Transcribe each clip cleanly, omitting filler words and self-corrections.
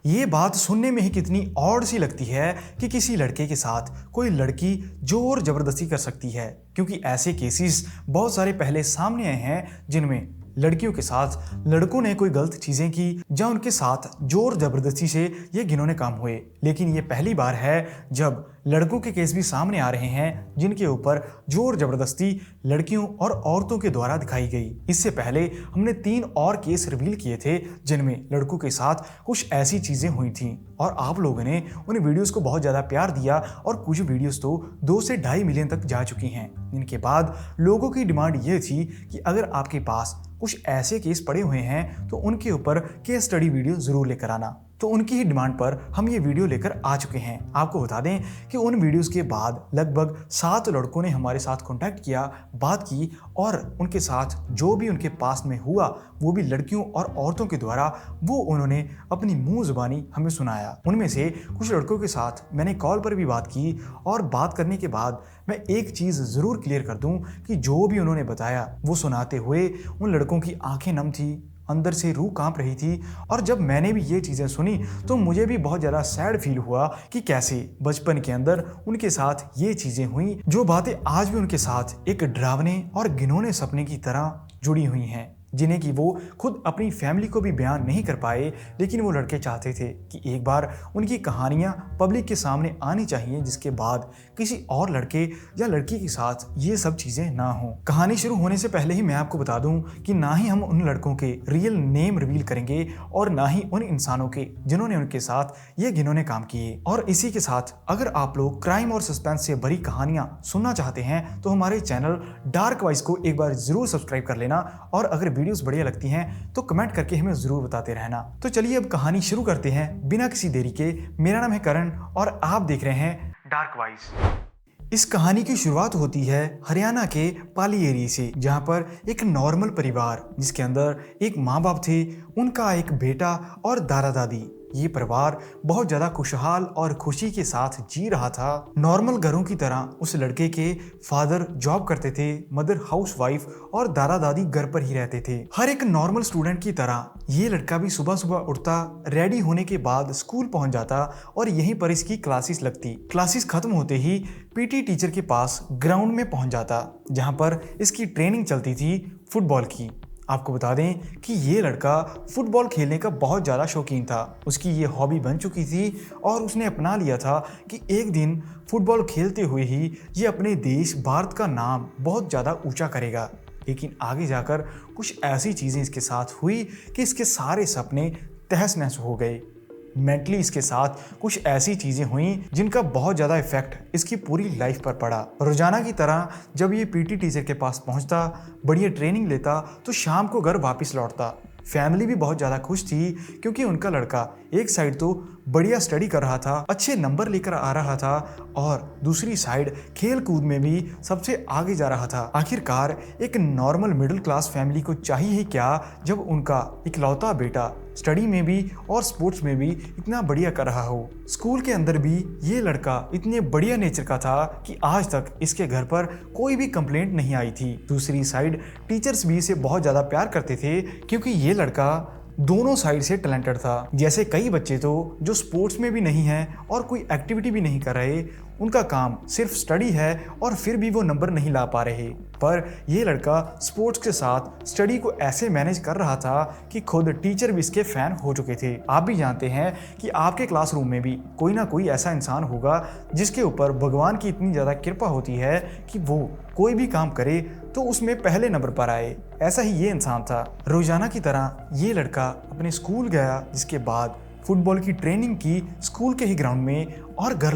ये बात सुनने में ही कितनी ऑड सी लगती है कि किसी लड़के के साथ कोई लड़की जोर जबरदस्ती कर सकती है, क्योंकि ऐसे केसेस बहुत सारे पहले सामने आए हैं जिनमें लड़कियों के साथ लड़कों ने कोई गलत चीजें की या उनके साथ जोर जबरदस्ती से ये घिनौने काम हुए। लेकिन ये पहली बार है जब लड़कों के केस भी सामने आ रहे हैं जिनके ऊपर जोर जबरदस्ती लड़कियों और औरतों के द्वारा दिखाई गई। इससे पहले हमने 3 और केस रिवील किए थे जिनमें लड़कों के साथ कुछ ऐसी चीजें हुई थी और आप लोगों ने उन वीडियोस को बहुत ज्यादा प्यार दिया और कुछ वीडियोस तो 2 से 2.5 मिलियन तक जा चुकी हैं। इनके बाद लोगों की डिमांड ये थी कि अगर आपके पास कुछ ऐसे केस पड़े हुए हैं तो उनके ऊपर केस स्टडी वीडियो जरूर लेकर आना। तो उनकी ही डिमांड पर हम ये वीडियो लेकर आ चुके हैं। आपको बता दें कि उन वीडियोस के बाद लगभग 7 लड़कों ने हमारे साथ कांटेक्ट किया, बात की और उनके साथ जो भी उनके पास में हुआ वो भी लड़कियों और औरतों के द्वारा वो उन्होंने अपनी मुंह जुबानी हमें सुनाया। उनमें से कुछ लड़कों के साथ मैंने कॉल पर भी बात की और बात करने के बाद मैं एक चीज़ ज़रूर क्लियर कर दूं कि जो भी उन्होंने बताया वो सुनाते हुए उन लड़कों की आंखें नम थी, अंदर से रूह कांप रही थी। और जब मैंने भी ये चीज़ें सुनी तो मुझे भी बहुत ज़्यादा सैड फील हुआ कि कैसे बचपन के अंदर उनके साथ ये चीज़ें हुई, जो बातें आज भी उनके साथ एक डरावने और घिनौने सपने की तरह जुड़ी हुई हैं, जिन्हें कि वो खुद अपनी फैमिली को भी बयान नहीं कर पाए। लेकिन वो लड़के चाहते थे कि एक बार उनकी कहानियां पब्लिक के सामने आनी चाहिए, जिसके बाद किसी और लड़के या लड़की के साथ ये सब चीज़ें ना हो। कहानी शुरू होने से पहले ही मैं आपको बता दूं कि ना ही हम उन लड़कों के रियल नेम रिवील करेंगे और ना ही उन इंसानों के जिन्होंने उनके साथ ये घिनौने काम किए। और इसी के साथ अगर आप लोग क्राइम और सस्पेंस से भरी कहानियां सुनना चाहते हैं तो हमारे चैनल डार्क वॉइस को एक बार जरूर सब्सक्राइब कर लेना और अगर वीडियोस बढ़िया लगती हैं तो कमेंट करके हमें जरूर बताते रहना। तो चलिए अब कहानी शुरू करते हैं बिना किसी देरी के। मेरा नाम है करण और आप देख रहे हैं डार्क वॉइस। इस कहानी की शुरुआत होती है हरियाणा के पाली एरिया से, जहां पर एक नॉर्मल परिवार जिसके अंदर एक माँ बाप थे, उनका एक बेटा और दादा दादी। ये परिवार बहुत ज्यादा खुशहाल और खुशी के साथ जी रहा था। नॉर्मल घरों की तरह उस लड़के के फादर जॉब करते थे, मदर हाउसवाइफ और दादा दादी घर पर ही रहते थे। हर एक नॉर्मल स्टूडेंट की तरह ये लड़का भी सुबह सुबह उठता, रेडी होने के बाद स्कूल पहुंच जाता और यहीं पर इसकी क्लासेस लगती। क्लासेस खत्म होते ही पीटी टीचर के पास ग्राउंड में पहुंच जाता, जहां पर इसकी ट्रेनिंग चलती थी फुटबॉल की। आपको बता दें कि ये लड़का फुटबॉल खेलने का बहुत ज़्यादा शौकीन था। उसकी ये हॉबी बन चुकी थी और उसने अपना लिया था कि एक दिन फुटबॉल खेलते हुए ही ये अपने देश भारत का नाम बहुत ज़्यादा ऊंचा करेगा। लेकिन आगे जाकर कुछ ऐसी चीज़ें इसके साथ हुई कि इसके सारे सपने तहस नहस हो गए। मेंटली इसके साथ कुछ ऐसी चीज़ें हुई जिनका बहुत ज़्यादा इफेक्ट इसकी पूरी लाइफ पर पड़ा। रोजाना की तरह जब ये पीटी टीचर के पास पहुंचता, बढ़िया ट्रेनिंग लेता तो शाम को घर वापस लौटता। फैमिली भी बहुत ज़्यादा खुश थी क्योंकि उनका लड़का एक साइड तो बढ़िया स्टडी कर रहा था, अच्छे नंबर लेकर आ रहा था और दूसरी साइड खेल कूद में भी सबसे आगे जा रहा था। आखिरकार एक नॉर्मल मिडिल क्लास फैमिली को चाहिए ही क्या जब उनका इकलौता बेटा स्टडी में भी और स्पोर्ट्स में भी इतना बढ़िया कर रहा हो। स्कूल के अंदर भी ये लड़का इतने बढ़िया नेचर का था कि आज तक इसके घर पर कोई भी कंप्लेंट नहीं आई थी। दूसरी साइड टीचर्स भी इसे बहुत ज़्यादा प्यार करते थे क्योंकि ये लड़का दोनों साइड से टैलेंटेड था। जैसे कई बच्चे तो जो स्पोर्ट्स में भी नहीं है और कोई एक्टिविटी भी नहीं कर रहे, उनका काम सिर्फ स्टडी है और फिर भी वो नंबर नहीं ला पा रहे, पर ये लड़का स्पोर्ट्स के साथ स्टडी को ऐसे मैनेज कर रहा था कि खुद टीचर भी इसके फैन हो चुके थे। आप भी जानते हैं कि आपके क्लासरूम में भी कोई ना कोई ऐसा इंसान होगा जिसके ऊपर भगवान की इतनी ज़्यादा कृपा होती है कि वो कोई भी काम करे तो उसमें पहले नंबर पर आए। ऐसा ही ये इंसान था। रोजाना की तरह ये लड़का अपने स्कूल गया, जिसके बाद फुटबॉल की ट्रेनिंग की स्कूल के ही ग्राउंड में और घर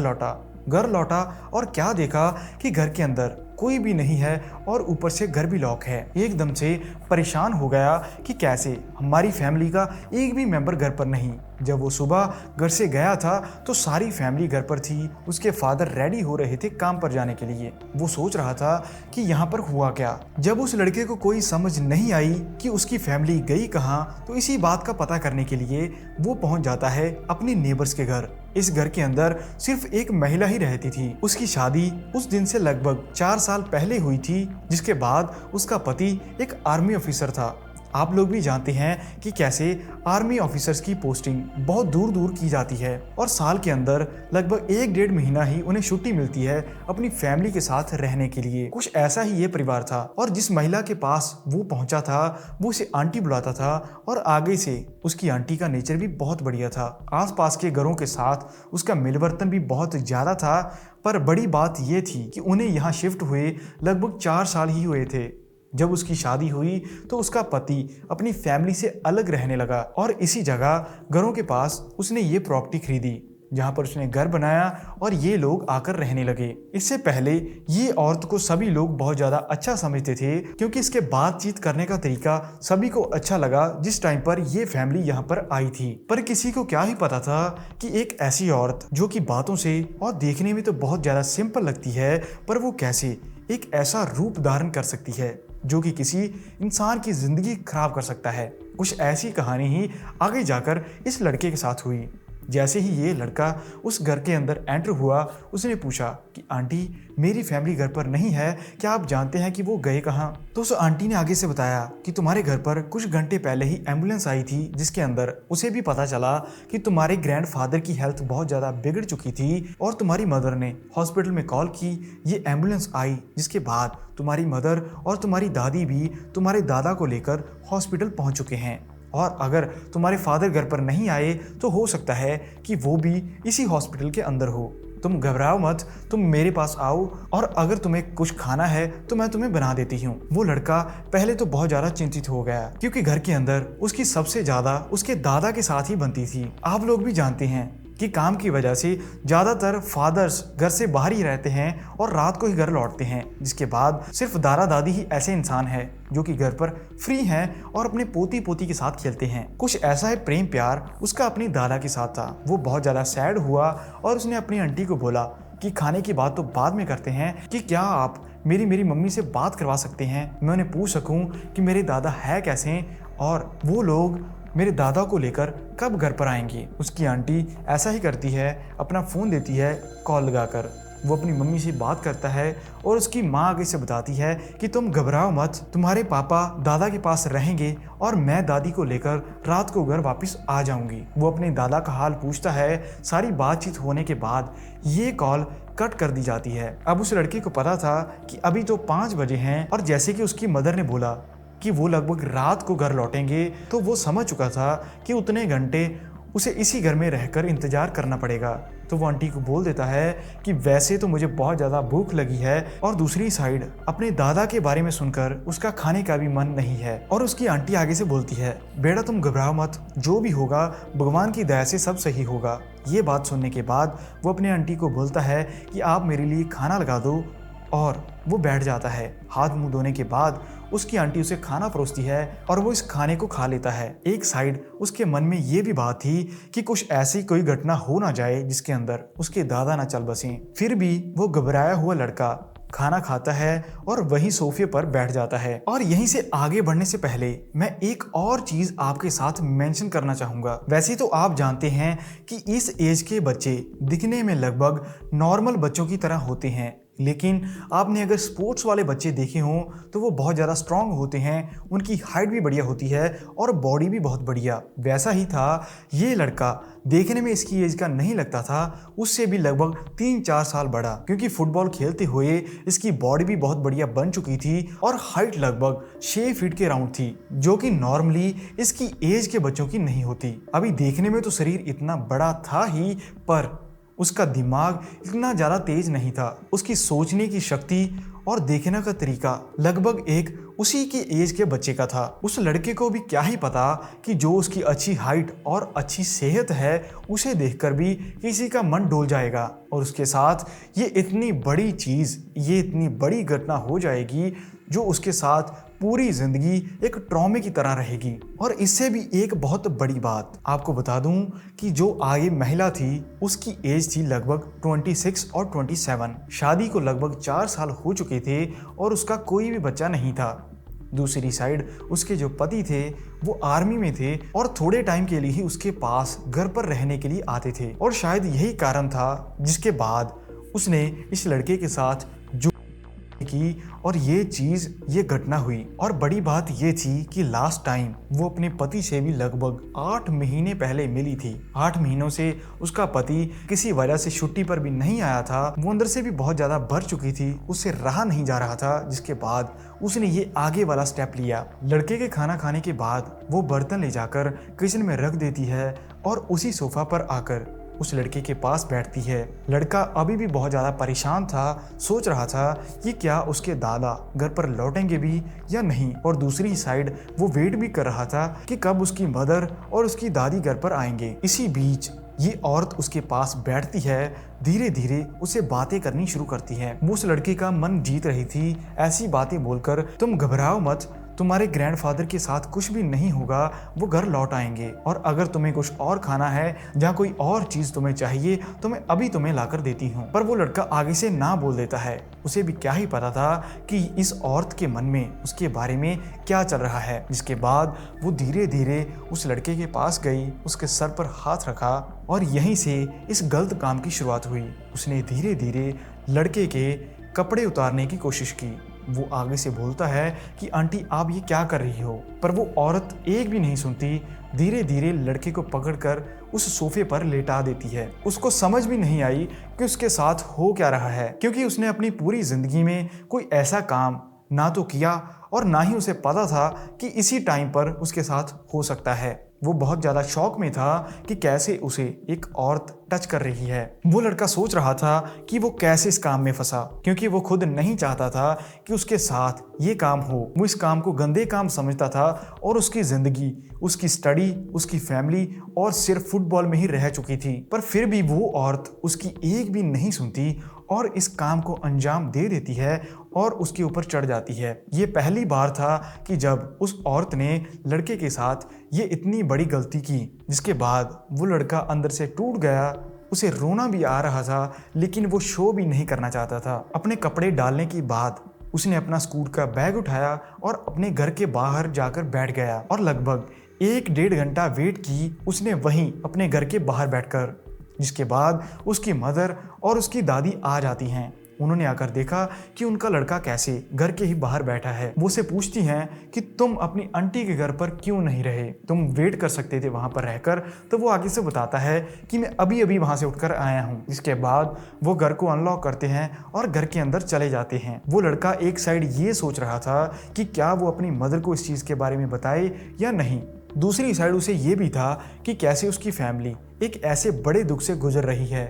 लौटा और क्या देखा कि घर के अंदर कोई भी नहीं है और ऊपर से घर भी लॉक है। एकदम से परेशान हो गया कि कैसे हमारी फैमिली का एक भी मेंबर घर पर नहीं। जब वो सुबह घर से गया था तो सारी फैमिली घर पर थी। उसके फादर रेडी हो रहे थे काम पर जाने के लिए। वो सोच रहा था कि यहाँ पर हुआ क्या। जब उस लड़के को कोई समझ नहीं आई कि उसकी फैमिली गई कहाँ, तो इसी बात का पता करने के लिए वो पहुंच जाता है अपने नेबर्स के घर। इस घर के अंदर सिर्फ एक महिला ही रहती थी। उसकी शादी उस दिन से लगभग 4 साल पहले हुई थी, जिसके बाद उसका पति एक आर्मी ऑफिसर था। आप लोग भी जानते हैं कि कैसे आर्मी ऑफिसर्स की पोस्टिंग बहुत दूर दूर की जाती है और साल के अंदर लगभग 1-1.5 महीना ही उन्हें छुट्टी मिलती है अपनी फैमिली के साथ रहने के लिए। कुछ ऐसा ही ये परिवार था और जिस महिला के पास वो पहुंचा था वो उसे आंटी बुलाता था और आगे से उसकी आंटी का नेचर भी बहुत बढ़िया था। आसपास के घरों के साथ उसका मिलवर्तन भी बहुत ज्यादा था। पर बड़ी बात ये थी कि उन्हें यहाँ शिफ्ट हुए लगभग 4 साल ही हुए थे। जब उसकी शादी हुई तो उसका पति अपनी फैमिली से अलग रहने लगा और इसी जगह घरों के पास उसने ये प्रॉपर्टी खरीदी जहां पर उसने घर बनाया और ये लोग आकर रहने लगे। इससे पहले ये औरत को सभी लोग बहुत ज्यादा अच्छा समझते थे क्योंकि इसके बातचीत करने का तरीका सभी को अच्छा लगा जिस टाइम पर ये फैमिली यहाँ पर आई थी। पर किसी को क्या ही पता था कि एक ऐसी औरत जो कि बातों से और देखने में तो बहुत ज्यादा सिंपल लगती है पर वो कैसे एक ऐसा रूप धारण कर सकती है जो कि किसी इंसान की जिंदगी खराब कर सकता है। कुछ ऐसी कहानी ही आगे जाकर इस लड़के के साथ हुई। जैसे ही ये लड़का उस घर के अंदर एंटर हुआ उसने पूछा कि आंटी मेरी फैमिली घर पर नहीं है, क्या आप जानते हैं कि वो गए कहाँ? तो उस आंटी ने आगे से बताया कि तुम्हारे घर पर कुछ घंटे पहले ही एम्बुलेंस आई थी जिसके अंदर उसे भी पता चला कि तुम्हारे ग्रैंडफादर की हेल्थ बहुत ज़्यादा बिगड़ चुकी थी और तुम्हारी मदर ने हॉस्पिटल में कॉल की। ये एम्बुलेंस आई जिसके बाद तुम्हारी मदर और तुम्हारी दादी भी तुम्हारे दादा को लेकर हॉस्पिटल पहुँच चुके हैं और अगर तुम्हारे फादर घर पर नहीं आए तो हो सकता है कि वो भी इसी हॉस्पिटल के अंदर हो। तुम घबराओ मत, तुम मेरे पास आओ और अगर तुम्हें कुछ खाना है तो मैं तुम्हें बना देती हूँ। वो लड़का पहले तो बहुत ज्यादा चिंतित हो गया क्योंकि घर के अंदर उसकी सबसे ज्यादा उसके दादा के साथ ही बनती थी। आप लोग भी जानते हैं कि काम की वजह से ज़्यादातर फादर्स घर से बाहर ही रहते हैं और रात को ही घर लौटते हैं, जिसके बाद सिर्फ दादा दादी ही ऐसे इंसान हैं जो कि घर पर फ्री हैं और अपने पोती पोती के साथ खेलते हैं। कुछ ऐसा है प्रेम प्यार उसका अपनी दादा के साथ था। वो बहुत ज़्यादा सैड हुआ और उसने अपनी आंटी को बोला कि खाने की बात तो बाद में करते हैं, कि क्या आप मेरी मम्मी से बात करवा सकते हैं, मैं उन्हें पूछ सकूं कि मेरे दादा है कैसे और वो लोग मेरे दादा को लेकर कब घर पर आएंगी। उसकी आंटी ऐसा ही करती है, अपना फ़ोन देती है कॉल लगाकर। वो अपनी मम्मी से बात करता है और उसकी माँ आगे से बताती है कि तुम घबराओ मत, तुम्हारे पापा दादा के पास रहेंगे और मैं दादी को लेकर रात को घर वापस आ जाऊंगी। वो अपने दादा का हाल पूछता है। सारी बातचीत होने के बाद ये कॉल कट कर दी जाती है। अब उस लड़के को पता था कि अभी तो 5 बजे हैं और जैसे कि उसकी मदर ने बोला कि वो लगभग रात को घर लौटेंगे तो वो समझ चुका था कि उतने घंटे उसे इसी घर में रहकर इंतजार करना पड़ेगा। तो वो आंटी को बोल देता है कि वैसे तो मुझे बहुत ज़्यादा भूख लगी है और दूसरी साइड अपने दादा के बारे में सुनकर उसका खाने का भी मन नहीं है। और उसकी आंटी आगे से बोलती है, बेटा तुम घबराओ मत, जो भी होगा भगवान की दया से सब सही होगा। ये बात सुनने के बाद वो अपने आंटी को बोलता है कि आप मेरे लिए खाना लगा दो और वो बैठ जाता है। हाथ मुंह धोने के बाद उसकी आंटी उसे खाना परोसती है और वो इस खाने को खा लेता है। एक साइड उसके मन में ये भी बात थी कि कुछ ऐसी कोई घटना हो ना जाए जिसके अंदर उसके दादा ना चल बसें। फिर भी वो घबराया हुआ लड़का खाना खाता है और वही सोफे पर बैठ जाता है। और यहीं से आगे बढ़ने से पहले मैं एक और चीज आपके साथ मेंशन करना चाहूंगा। वैसे तो आप जानते हैं कि इस एज के बच्चे दिखने में लगभग नॉर्मल बच्चों की तरह होते हैं, लेकिन आपने अगर स्पोर्ट्स वाले बच्चे देखे हों तो वो बहुत ज़्यादा स्ट्रांग होते हैं, उनकी हाइट भी बढ़िया होती है और बॉडी भी बहुत बढ़िया। वैसा ही था ये लड़का, देखने में इसकी एज का नहीं लगता था, उससे भी लगभग 3-4 साल बड़ा, क्योंकि फुटबॉल खेलते हुए इसकी बॉडी भी बहुत बढ़िया बन चुकी थी और हाइट लगभग 6 फीट के राउंड थी, जो कि नॉर्मली इसकी एज के बच्चों की नहीं होती। अभी देखने में तो शरीर इतना बड़ा था ही, पर उसका दिमाग इतना ज़्यादा तेज नहीं था। उसकी सोचने की शक्ति और देखने का तरीका लगभग एक उसी की एज के बच्चे का था। उस लड़के को भी क्या ही पता कि जो उसकी अच्छी हाइट और अच्छी सेहत है उसे देखकर भी किसी का मन डोल जाएगा और उसके साथ ये इतनी बड़ी चीज़, ये इतनी बड़ी घटना हो जाएगी जो उसके साथ पूरी जिंदगी एक ट्रॉमे की तरह रहेगी। और इससे भी एक बहुत बड़ी बात आपको बता दूं कि जो आगे महिला थी उसकी एज थी लगभग 26 और 27। शादी को लगभग 4 साल हो चुके थे और उसका कोई भी बच्चा नहीं था। दूसरी साइड उसके जो पति थे वो आर्मी में थे और थोड़े टाइम के लिए ही उसके पास घर पर रहने के लिए आते थे और शायद यही कारण था जिसके बाद उसने इस लड़के के साथ की और ये घटना हुई। और बड़ी बात ये थी कि लास्ट टाइम वो अपने पति से भी लगभग 8 महीने पहले मिली थी। 8 महीनों से उसका पति किसी वजह से छुट्टी पर भी नहीं आया था। वो अंदर से भी बहुत ज्यादा भर चुकी थी, उससे रहा नहीं जा रहा था, जिसके बाद उसने ये आगे वाला स्टेप लिया। लड़के के खाना खाने के बाद वो बर्तन ले जाकर किचन में रख देती है और उसी सोफा पर आकर उस लड़के के पास बैठती है। लड़का अभी भी बहुत ज़्यादा परेशान था, सोच रहा था कि क्या उसके दादा घर पर लौटेंगे भी या नहीं, और दूसरी साइड वो वेट भी कर रहा था कि कब उसकी मदर और उसकी दादी घर पर आएंगे। इसी बीच ये औरत उसके पास बैठती है, धीरे धीरे उसे बातें करनी शुरू करती है। वो उस लड़के का मन जीत रही थी, ऐसी बातें बोलकर, तुम घबराओ मत, तुम्हारे ग्रैंडफादर के साथ कुछ भी नहीं होगा, वो घर लौट आएंगे, और अगर तुम्हें कुछ और खाना है या कोई और चीज तुम्हें चाहिए तो मैं अभी तुम्हें लाकर देती हूँ। पर वो लड़का आगे से ना बोल देता है। उसे भी क्या ही पता था कि इस औरत के मन में उसके बारे में क्या चल रहा है। जिसके बाद वो धीरे धीरे उस लड़के के पास गई, उसके सर पर हाथ रखा और यहीं से इस गलत काम की शुरुआत हुई। उसने धीरे धीरे लड़के के कपड़े उतारने की कोशिश की। वो आगे से बोलता है कि आंटी आप ये क्या कर रही हो, पर वो औरत एक भी नहीं सुनती। धीरे धीरे लड़के को पकड़कर उस सोफे पर लेटा देती है। उसको समझ भी नहीं आई कि उसके साथ हो क्या रहा है, क्योंकि उसने अपनी पूरी जिंदगी में कोई ऐसा काम ना तो किया और ना ही उसे पता था कि इसी टाइम पर उसके साथ हो सकता है। वो बहुत ज़्यादा शॉक में था कि कैसे उसे एक औरत टच कर रही है। वो लड़का सोच रहा था कि वो कैसे इस काम में फंसा, क्योंकि वो खुद नहीं चाहता था कि उसके साथ ये काम हो। वो इस काम को गंदे काम समझता था और उसकी ज़िंदगी, उसकी स्टडी, उसकी फैमिली और सिर्फ फुटबॉल में ही रह चुकी थी। पर फिर भी वो औरत उसकी एक भी नहीं सुनती और इस काम को अंजाम दे देती है और उसके ऊपर चढ़ जाती है। ये पहली बार था कि जब उस औरत ने लड़के के साथ ये इतनी बड़ी गलती की, जिसके बाद वो लड़का अंदर से टूट गया। उसे रोना भी आ रहा था, लेकिन वो शो भी नहीं करना चाहता था। अपने कपड़े डालने के बाद उसने अपना स्कूल का बैग उठाया और अपने घर के बाहर जाकर बैठ गया और लगभग 1-1.5 घंटा वेट की उसने वहीं अपने घर के बाहर बैठकर। जिसके बाद उसकी मदर और उसकी दादी आ जाती हैं। उन्होंने आकर देखा कि उनका लड़का कैसे घर के ही बाहर बैठा है। वो उसे पूछती हैं कि तुम अपनी आंटी के घर पर क्यों नहीं रहे, तुम वेट कर सकते थे वहां पर रहकर। तो वो आगे से बताता है कि मैं अभी अभी वहां से उठकर आया हूँ। जिसके बाद वो घर को अनलॉक करते हैं और घर के अंदर चले जाते हैं। वो लड़का एक साइड ये सोच रहा था कि क्या वो अपनी मदर को इस चीज़ के बारे में बताए या नहीं, दूसरी साइड उसे ये भी था कि कैसे उसकी फैमिली एक ऐसे बड़े दुख से गुजर रही है।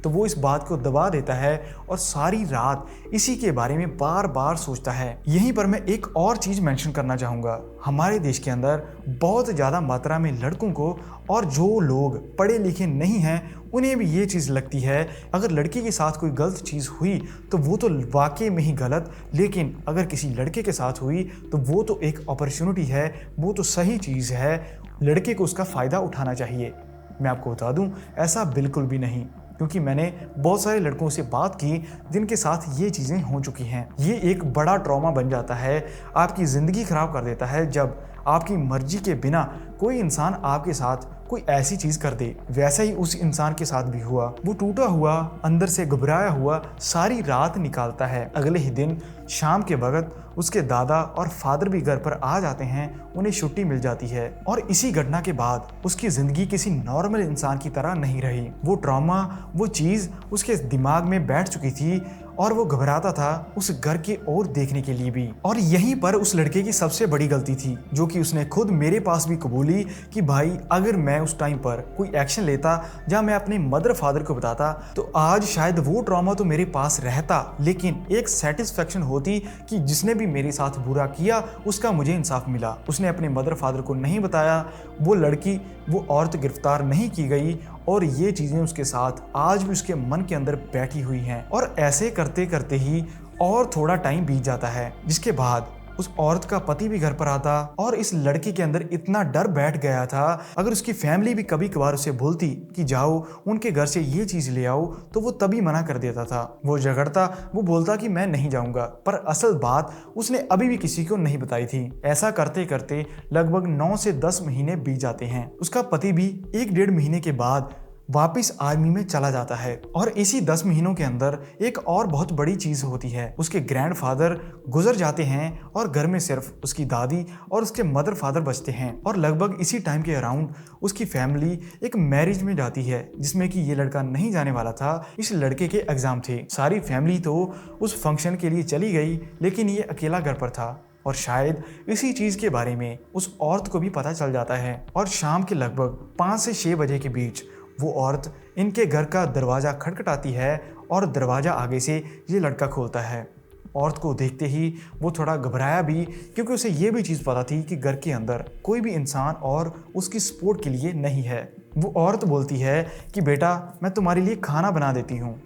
तो वो इस बात को दबा देता है और सारी रात इसी के बारे में बार बार सोचता है। यहीं पर मैं एक और चीज़ मेंशन करना चाहूँगा। हमारे देश के अंदर बहुत ज़्यादा मात्रा में लड़कों को, और जो लोग पढ़े लिखे नहीं हैं उन्हें भी ये चीज़ लगती है, अगर लड़की के साथ कोई गलत चीज़ हुई तो वो तो वाकई में ही गलत, लेकिन अगर किसी लड़के के साथ हुई तो वो तो एक अपॉर्चुनिटी है, वो तो सही चीज़ है, लड़के को उसका फ़ायदा उठाना चाहिए। मैं आपको बता दूं, ऐसा बिल्कुल भी नहीं, क्योंकि मैंने बहुत सारे लड़कों से बात की जिनके साथ ये चीज़ें हो चुकी हैं। ये एक बड़ा ट्रॉमा बन जाता है, आपकी ज़िंदगी ख़राब कर देता है जब आपकी मर्जी के बिना कोई इंसान आपके साथ कोई ऐसी चीज़ कर दे। वैसा ही उस इंसान के साथ भी हुआ। वो टूटा हुआ, अंदर से घबराया हुआ सारी रात निकालता है। अगले ही दिन शाम के वक्त उसके दादा और फादर भी घर पर आ जाते हैं, उन्हें छुट्टी मिल जाती है। और इसी घटना के बाद उसकी ज़िंदगी किसी नॉर्मल इंसान की तरह नहीं रही। वो ट्रॉमा, वो चीज़ उसके दिमाग में बैठ चुकी थी और वो घबराता था उस घर की ओर देखने के लिए भी। और यहीं पर उस लड़के की सबसे बड़ी गलती थी, जो कि उसने खुद मेरे पास भी कबूली कि भाई अगर मैं उस टाइम पर कोई एक्शन लेता या मैं अपने मदर फादर को बताता तो आज शायद वो ट्रॉमा तो मेरे पास रहता, लेकिन एक सेटिस्फेक्शन होती कि जिसने भी मेरे साथ बुरा किया उसका मुझे इंसाफ मिला। उसने अपने मदर फादर को नहीं बताया, वो लड़की, वो औरत गिरफ्तार नहीं की गई और ये चीज़ें उसके साथ आज भी उसके मन के अंदर बैठी हुई हैं। और ऐसे करते करते ही और थोड़ा टाइम बीत जाता है, जिसके बाद उस औरत का पति भी घर पर आता और इस लड़के के अंदर इतना डर बैठ गया था, अगर उसकी फैमिली भी कभी कभार उसे बोलती कि जाओ उनके घर से ये चीज़ ले आओ तो वो तभी मना कर देता था। वो झगड़ता, वो बोलता कि मैं नहीं जाऊंगा, पर असल बात उसने अभी भी किसी को नहीं बताई थी। ऐसा करते करते लगभग 9 से 10 महीने बीत जाते हैं। उसका पति भी 1-1.5 महीने के बाद वापस आर्मी में चला जाता है। और इसी 10 महीनों के अंदर एक और बहुत बड़ी चीज होती है, उसके ग्रैंडफादर गुजर जाते हैं और घर में सिर्फ उसकी दादी और उसके मदर फादर बचते हैं। और लगभग इसी टाइम के अराउंड उसकी फैमिली एक मैरिज में जाती है जिसमें कि ये लड़का नहीं जाने वाला था। इस लड़के के एग्जाम थे, सारी फैमिली तो उस फंक्शन के लिए चली गई, लेकिन ये अकेला घर पर था। और शायद इसी चीज के बारे में उस औरत को भी पता चल जाता है। और शाम के लगभग 5 से 6 बजे के बीच वो औरत इनके घर का दरवाज़ा खटखटाती है और दरवाज़ा आगे से ये लड़का खोलता है। औरत को देखते ही वो थोड़ा घबराया भी, क्योंकि उसे ये भी चीज़ पता थी कि घर के अंदर कोई भी इंसान और उसकी सपोर्ट के लिए नहीं है। वो औरत बोलती है कि बेटा मैं तुम्हारे लिए खाना बना देती हूँ।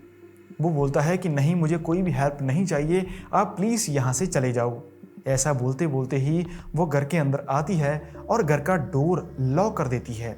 वो बोलता है कि नहीं, मुझे कोई भी हेल्प नहीं चाहिए, आप प्लीज़ यहाँ से चले जाओ। ऐसा बोलते बोलते ही वो घर के अंदर आती है और घर का डोर लॉक कर देती है।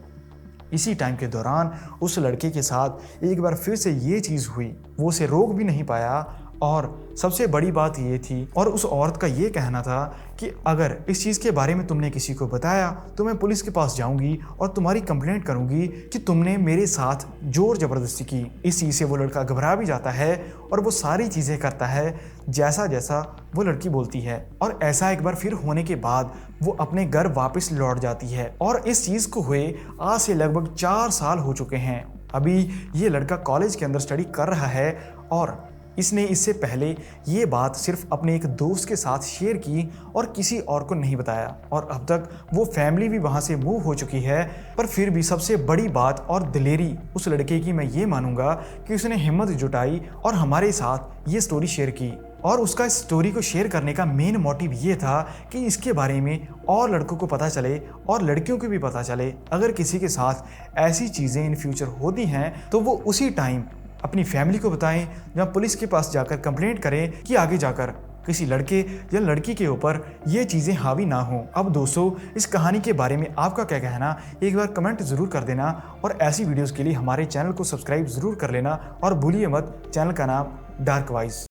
इसी टाइम के दौरान उस लड़के के साथ एक बार फिर से ये चीज़ हुई, वो उसे रोक भी नहीं पाया। और सबसे बड़ी बात ये थी, और उस औरत का ये कहना था कि अगर इस चीज़ के बारे में तुमने किसी को बताया तो मैं पुलिस के पास जाऊंगी और तुम्हारी कंप्लेंट करूंगी कि तुमने मेरे साथ जोर जबरदस्ती की। इस चीज़ से वो लड़का घबरा भी जाता है और वो सारी चीज़ें करता है जैसा जैसा वो लड़की बोलती है। और ऐसा एक बार फिर होने के बाद वो अपने घर वापस लौट जाती है। और इस चीज़ को हुए आज से लगभग 4 साल हो चुके हैं। अभी ये लड़का कॉलेज के अंदर स्टडी कर रहा है और इसने इससे पहले ये बात सिर्फ अपने एक दोस्त के साथ शेयर की और किसी और को नहीं बताया। और अब तक वो फैमिली भी वहाँ से मूव हो चुकी है। पर फिर भी सबसे बड़ी बात और दिलेरी उस लड़के की मैं ये मानूंगा कि उसने हिम्मत जुटाई और हमारे साथ ये स्टोरी शेयर की। और उसका इस स्टोरी को शेयर करने का मेन मोटिव ये था कि इसके बारे में और लड़कों को पता चले और लड़कियों को भी पता चले। अगर किसी के साथ ऐसी चीज़ें इन फ्यूचर होती हैं तो वो उसी टाइम अपनी फैमिली को बताएं या पुलिस के पास जाकर कंप्लेंट करें कि आगे जाकर किसी लड़के या लड़की के ऊपर ये चीज़ें हावी ना हो। अब दोस्तों, इस कहानी के बारे में आपका क्या कहना, एक बार कमेंट ज़रूर कर देना। और ऐसी वीडियोस के लिए हमारे चैनल को सब्सक्राइब ज़रूर कर लेना और भूलिए मत चैनल का नाम डार्क वाइज।